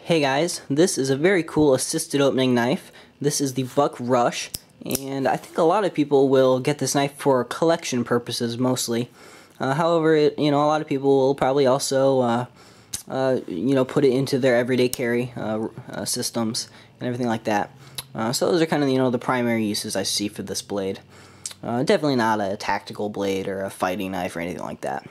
Hey guys, this is a very cool assisted opening knife. This is the Buck Rush, and I think a lot of people will get this knife for collection purposes mostly. However, a lot of people will probably also, put it into their everyday carry systems and everything like that. So those are kind of, the primary uses I see for this blade. Definitely not a tactical blade or a fighting knife or anything like that.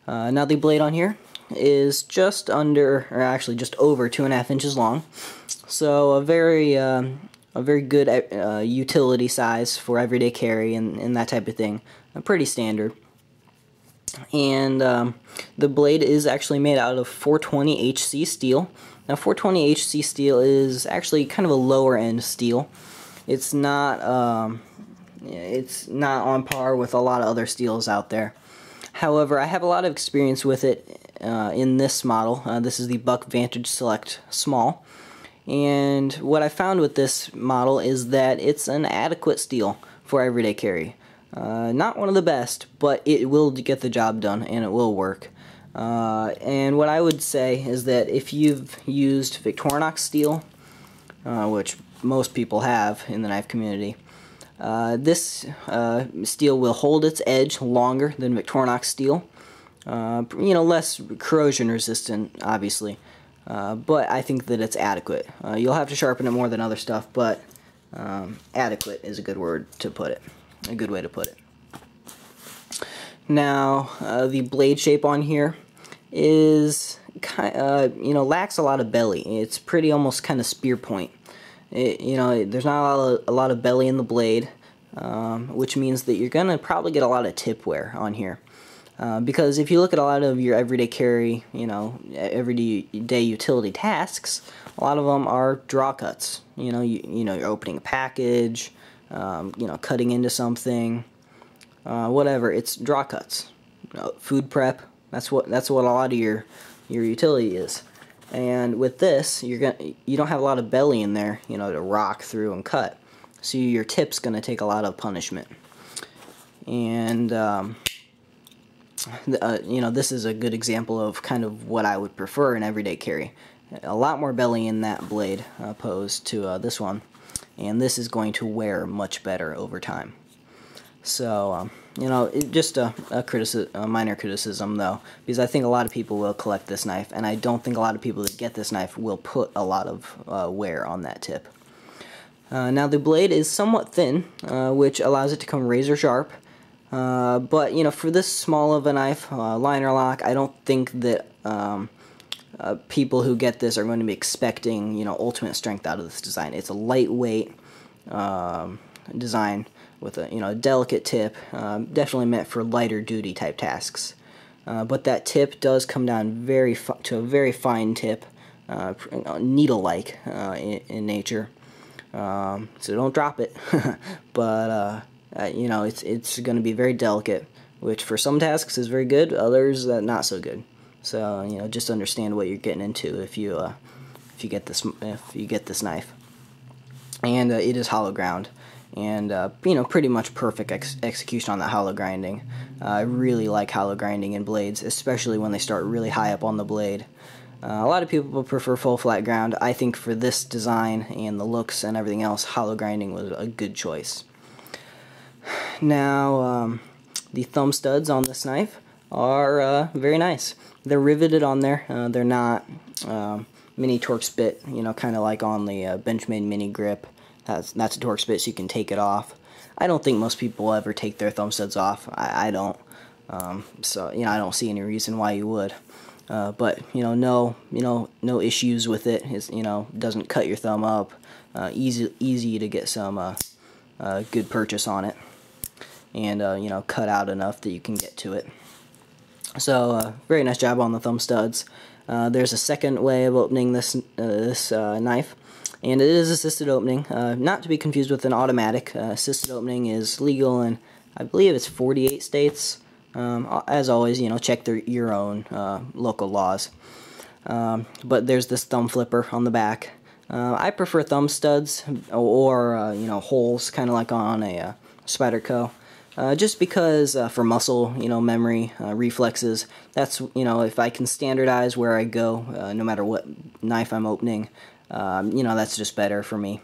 Now the blade on here is just under, or actually just over 2.5 inches long, so a very good utility size for everyday carry and that type of thing. Pretty standard. And the blade is actually made out of 420 HC steel. Now 420 HC steel is actually kind of a lower end steel. It's not on par with a lot of other steels out there. However, I have a lot of experience with it in this model. This is the Buck Vantage Select Small. And what I found with this model is that it's an adequate steel for everyday carry. Not one of the best, but it will get the job done and it will work. And what I would say is that if you've used Victorinox steel, which most people have in the knife community, this steel will hold its edge longer than Victorinox steel. Less corrosion resistant, obviously, but I think that it's adequate. You'll have to sharpen it more than other stuff, but adequate is a good word to put it, a good way to put it. Now, the blade shape on here is lacks a lot of belly. It's pretty almost kind of spear point. There's not a lot of belly in the blade, which means that you're gonna probably get a lot of tip wear on here. Because if you look at a lot of your everyday carry, everyday utility tasks, a lot of them are draw cuts. You're opening a package, cutting into something, whatever. It's draw cuts. Food prep. That's what a lot of your utility is. And with this, you don't have a lot of belly in there, to rock through and cut. So your tip's gonna take a lot of punishment. And this is a good example of kind of what I would prefer in everyday carry. A lot more belly in that blade opposed to this one, and this is going to wear much better over time. So, just a minor criticism though, because I think a lot of people will collect this knife, and I don't think a lot of people that get this knife will put a lot of wear on that tip. Now the blade is somewhat thin, which allows it to come razor sharp. But for this small of a knife, liner lock, I don't think that people who get this are going to be expecting ultimate strength out of this design. It's a lightweight design with a delicate tip, definitely meant for lighter duty type tasks. But that tip does come down to a very fine tip, needle-like in nature. So don't drop it. But it's going to be very delicate, which for some tasks is very good, others not so good. So just understand what you're getting into if you get this knife. And it is hollow ground, and pretty much perfect execution on that hollow grinding. I really like hollow grinding in blades, especially when they start really high up on the blade. A lot of people prefer full flat ground. I think for this design and the looks and everything else, hollow grinding was a good choice. Now, the thumb studs on this knife are very nice. They're riveted on there. They're not mini Torx bit, kind of like on the Benchmade mini grip. That's a Torx bit, so you can take it off. I don't think most people ever take their thumb studs off. I don't. So I don't see any reason why you would. But no issues with it. It's, doesn't cut your thumb up. Easy to get some good purchase on it, and cut out enough that you can get to it. So very nice job on the thumb studs. There's a second way of opening this knife, and it is assisted opening, not to be confused with an automatic. Assisted opening is legal in, I believe it's 48 states. As always, check your own local laws. But there's this thumb flipper on the back. I prefer thumb studs or holes, kind of like on a Spyderco. just because for muscle, memory, reflexes, that's, if I can standardize where I go, no matter what knife I'm opening, that's just better for me.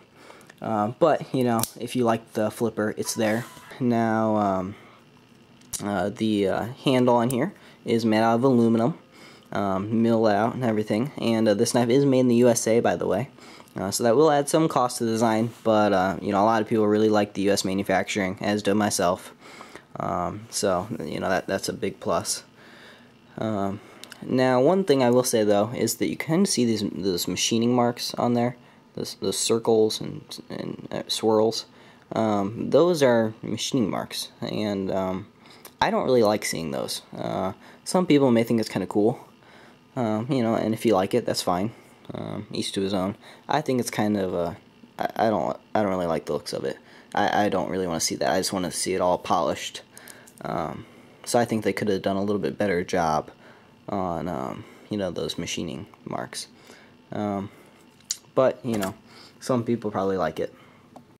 But, if you like the flipper, it's there. Now, the handle on here is made out of aluminum, milled out and everything, and this knife is made in the USA, by the way. So that will add some cost to the design, but a lot of people really like the US manufacturing, as do myself. So that's a big plus. Now, one thing I will say though is that you kind of see those machining marks on there, those circles and swirls. Those are machining marks, and I don't really like seeing those. Some people may think it's kind of cool, and if you like it, that's fine. Each to his own. I think it's kind of I don't really like the looks of it. I don't really want to see that. I just want to see it all polished. So I think they could have done a little bit better job on those machining marks. But some people probably like it.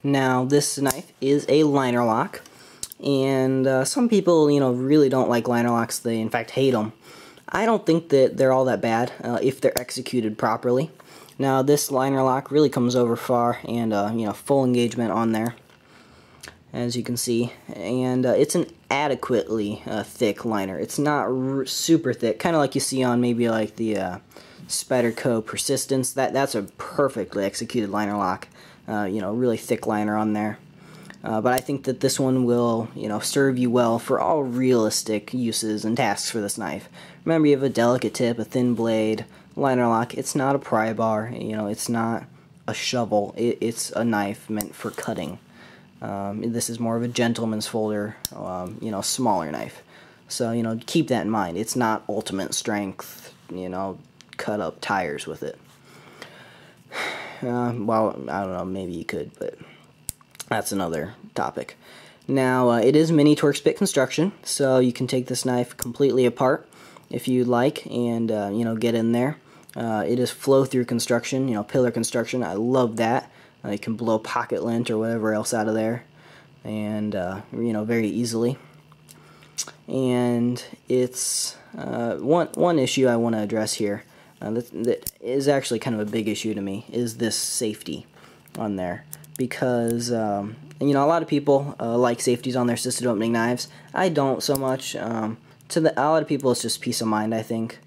Now, this knife is a liner lock, and some people really don't like liner locks. They in fact hate them. I don't think that they're all that bad if they're executed properly. Now, this liner lock really comes over far, and full engagement on there, as you can see, and it's an adequately thick liner. It's not super thick, kind of like you see on maybe like the Spyderco Persistence. That's a perfectly executed liner lock. Really thick liner on there. But I think that this one will, serve you well for all realistic uses and tasks for this knife. Remember, you have a delicate tip, a thin blade, liner lock. It's not a pry bar, it's not a shovel. It's a knife meant for cutting. This is more of a gentleman's folder, smaller knife. So, keep that in mind. It's not ultimate strength, cut up tires with it. Well, I don't know, maybe you could, but that's another topic. Now, it is mini Torx bit construction, so you can take this knife completely apart if you'd like, and get in there. It is flow-through construction, pillar construction. I love that. You can blow pocket lint or whatever else out of there, and very easily. And it's one issue I want to address here that is actually kind of a big issue to me, is this safety on there. Because, a lot of people like safeties on their assisted opening knives. I don't so much. A lot of people, it's just peace of mind, I think.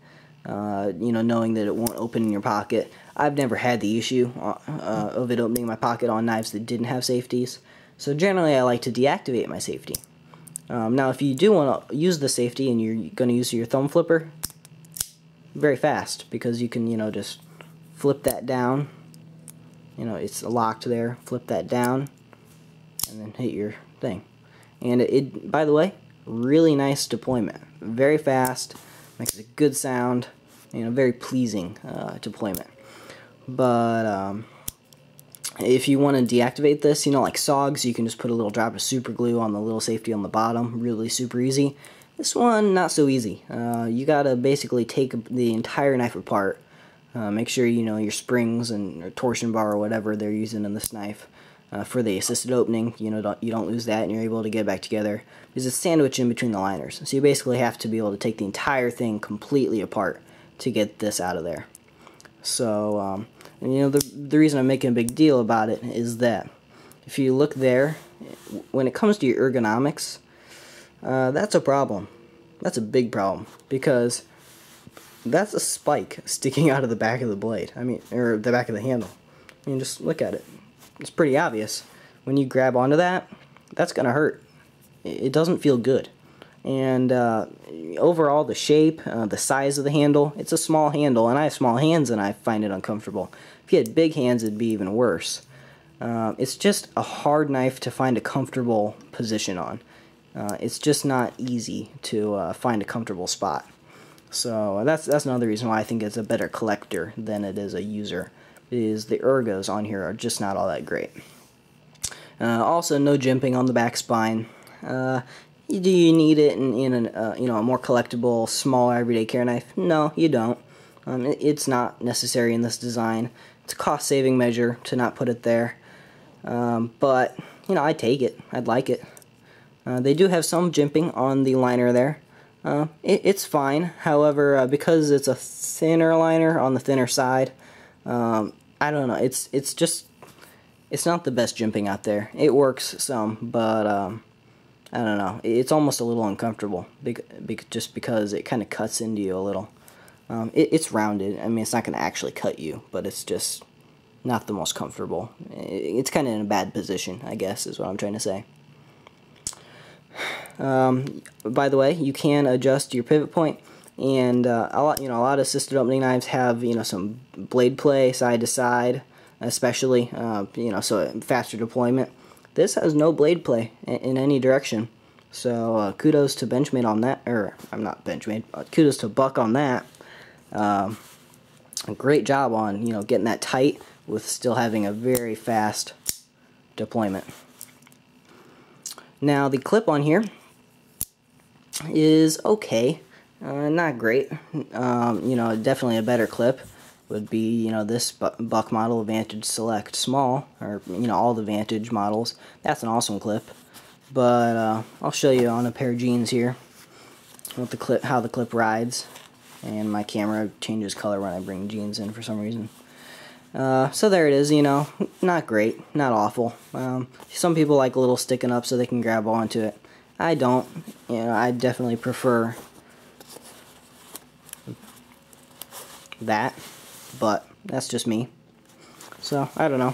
Knowing that it won't open in your pocket. I've never had the issue of it opening my pocket on knives that didn't have safeties. So generally, I like to deactivate my safety. Now, if you do want to use the safety and you're going to use your thumb flipper, very fast, because you can, just flip that down. It's locked there. Flip that down, and then hit your thing. And it, by the way, really nice deployment. Very fast, makes a good sound, very pleasing deployment. But if you want to deactivate this, like SOGs, you can just put a little drop of super glue on the little safety on the bottom. Really super easy. This one, not so easy. You gotta basically take the entire knife apart. Make sure your springs and or torsion bar or whatever they're using in this knife for the assisted opening. You don't lose that, and you're able to get it back together because it's sandwiched in between the liners. So you basically have to be able to take the entire thing completely apart to get this out of there. So the reason I'm making a big deal about it is that if you look there, when it comes to your ergonomics, that's a problem. That's a big problem, because that's a spike sticking out of the back of the blade. Or the back of the handle. Just look at it. It's pretty obvious. When you grab onto that, that's gonna hurt. It doesn't feel good. And overall, the shape, the size of the handle, it's a small handle, and I have small hands and I find it uncomfortable. If you had big hands, it'd be even worse. It's just a hard knife to find a comfortable position on. It's just not easy to find a comfortable spot. So that's another reason why I think it's a better collector than it is a user, is the ergos on here are just not all that great. Also, no jimping on the back spine. Do you need it in a more collectible, smaller everyday care knife? No, you don't. It's not necessary in this design. It's a cost-saving measure to not put it there. But I'd take it. I'd like it. They do have some jimping on the liner there. It's fine. However, because it's a thinner liner on the thinner side, I don't know. It's not the best jimping out there. It works some, but I don't know. It's almost a little uncomfortable just because it kind of cuts into you a little. It's rounded. I mean, it's not going to actually cut you, but it's just not the most comfortable. It's kind of in a bad position, I guess, is what I'm trying to say. By the way, you can adjust your pivot point, and a lot of assisted opening knives have some blade play side to side, especially so faster deployment. This has no blade play in any direction, so kudos to Benchmade on that. Or I'm not Benchmade. Kudos to Buck on that. A great job on getting that tight with still having a very fast deployment. Now the clip on here is okay, not great. Definitely a better clip would be this Buck model, Vantage Select Small, or all the Vantage models. That's an awesome clip. But I'll show you on a pair of jeans here how the clip rides. And my camera changes color when I bring jeans in for some reason. So there it is, not great, not awful. Some people like a little sticking up so they can grab onto it. I don't. I definitely prefer that, but that's just me. So, I don't know.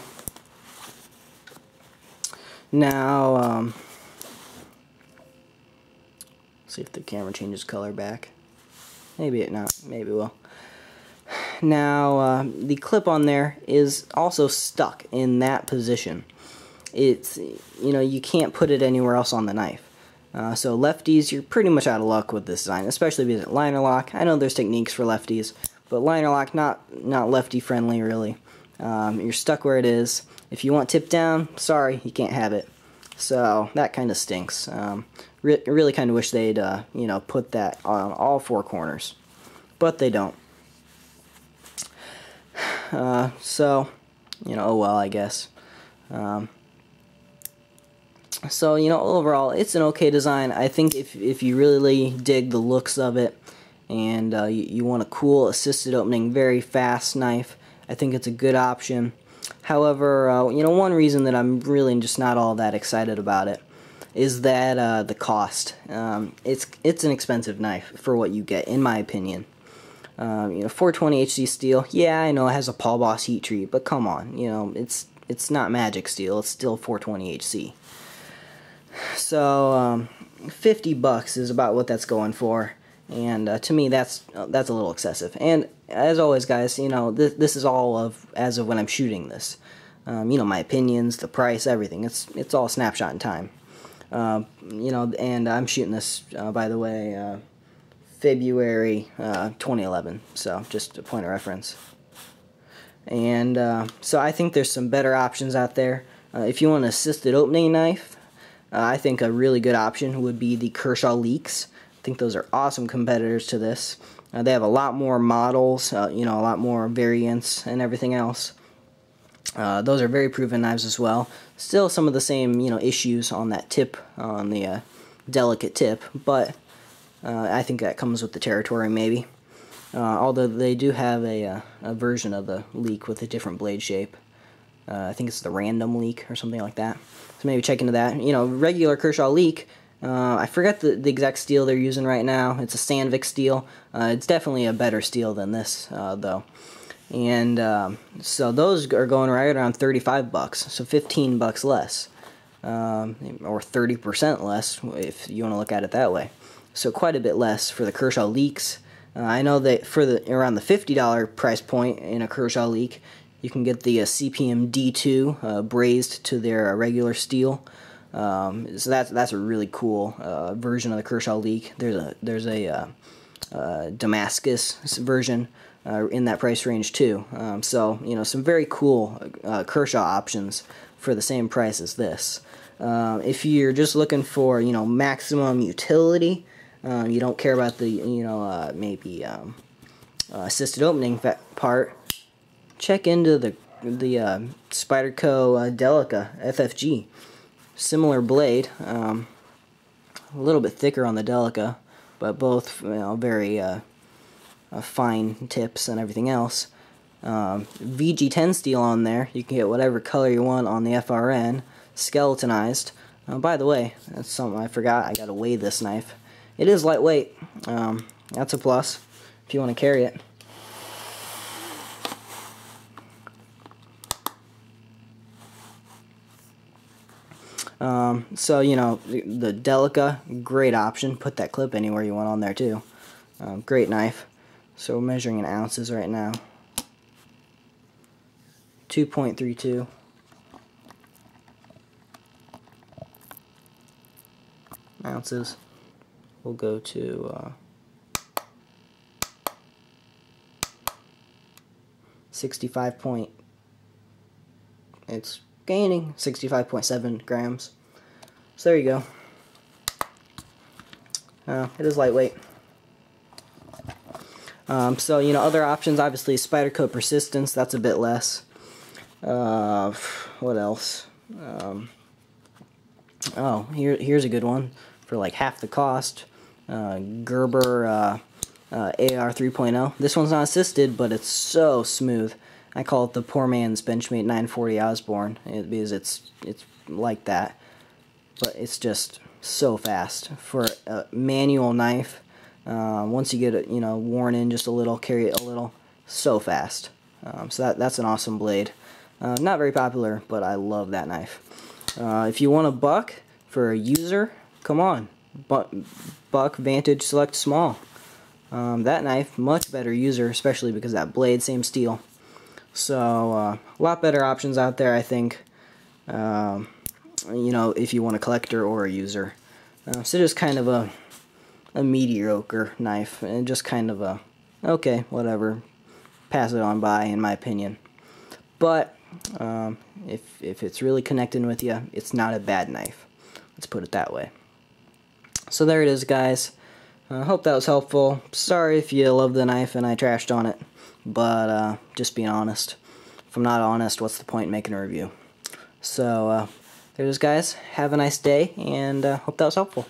Now, see if the camera changes color back. Maybe it not. Maybe it will. Now, the clip on there is also stuck in that position. It's, you can't put it anywhere else on the knife. So lefties, you're pretty much out of luck with this design, especially because it's liner lock. I know there's techniques for lefties, but liner lock, not lefty friendly really. You're stuck where it is. If you want tip down, sorry, you can't have it. So that kind of stinks. Really kind of wish they'd put that on all four corners, but they don't. So oh well, I guess. So overall, it's an okay design. I think if you really dig the looks of it, and you want a cool assisted opening, very fast knife, I think it's a good option. However, one reason that I'm really just not all that excited about it is that the cost. It's an expensive knife for what you get, in my opinion. 420 HC steel, yeah, I know it has a Paul Boss heat treat, but come on, it's not magic steel, it's still 420 HC. So, $50 is about what that's going for, and to me that's a little excessive. And as always, guys, this is all as of when I'm shooting this. My opinions, the price, everything. It's all a snapshot in time. And I'm shooting this, by the way, February 2011, so just a point of reference. And so I think there's some better options out there. If you want an assisted opening knife, I think a really good option would be the Kershaw Leaks. I think those are awesome competitors to this. They have a lot more models, a lot more variants and everything else. Those are very proven knives as well. Still some of the same, issues on that tip, on the delicate tip, but I think that comes with the territory, maybe. Although they do have a version of the Leak with a different blade shape. I think it's the Random Leak or something like that. So maybe check into that. Regular Kershaw Leak, I forget the exact steel they're using right now. It's a Sandvik steel. It's definitely a better steel than this, though. And so those are going right around $35, so $15 less, or 30% less if you want to look at it that way. So quite a bit less for the Kershaw Leaks. I know that for around the $50 price point in a Kershaw Leak, you can get the CPM D2 brazed to their regular steel. So that's a really cool version of the Kershaw Leak. There's a Damascus version in that price range too. So some very cool Kershaw options for the same price as this. If you're just looking for maximum utility, you don't care about the maybe assisted opening part, check into the Spyderco Delica Ffg. Similar blade, a little bit thicker on the Delica, but both, you know, very fine tips and everything else. VG10 steel on there. You can get whatever color you want on the FRN. Skeletonized. By the way, that's something I forgot. I gotta weigh this knife. It is lightweight. That's a plus if you want to carry it. So, you know, the Delica, great option. Put that clip anywhere you want on there too. Great knife. So we're measuring in ounces right now. 2.32. ounces. We'll go to 65 point. It's gaining 65.7 grams. So there you go. It is lightweight. So, you know, other options, obviously Spyderco Persistence, that's a bit less. What else? Oh, here's a good one for like half the cost. Gerber Ar 3.0. This one's not assisted, but it's so smooth. I call it the poor man's Benchmade 940 Osborne because it's like that, but it's just so fast for a manual knife. Once you get it, you know, worn in just a little, carry it a little, so fast. So that's an awesome blade. Not very popular, but I love that knife. If you want a buck for a user, come on, Buck Vantage Select Small. That knife, much better user, especially because that blade, same steel. So a lot better options out there, I think. You know, if you want a collector or a user. So just kind of a mediocre knife, and just kind of a okay, whatever, pass it on by, in my opinion. But if it's really connecting with you, it's not a bad knife. Let's put it that way. So there it is, guys. I hope that was helpful. Sorry if you love the knife and I trashed on it, but just being honest. If I'm not honest, what's the point in making a review? So there it is, guys. Have a nice day, and hope that was helpful.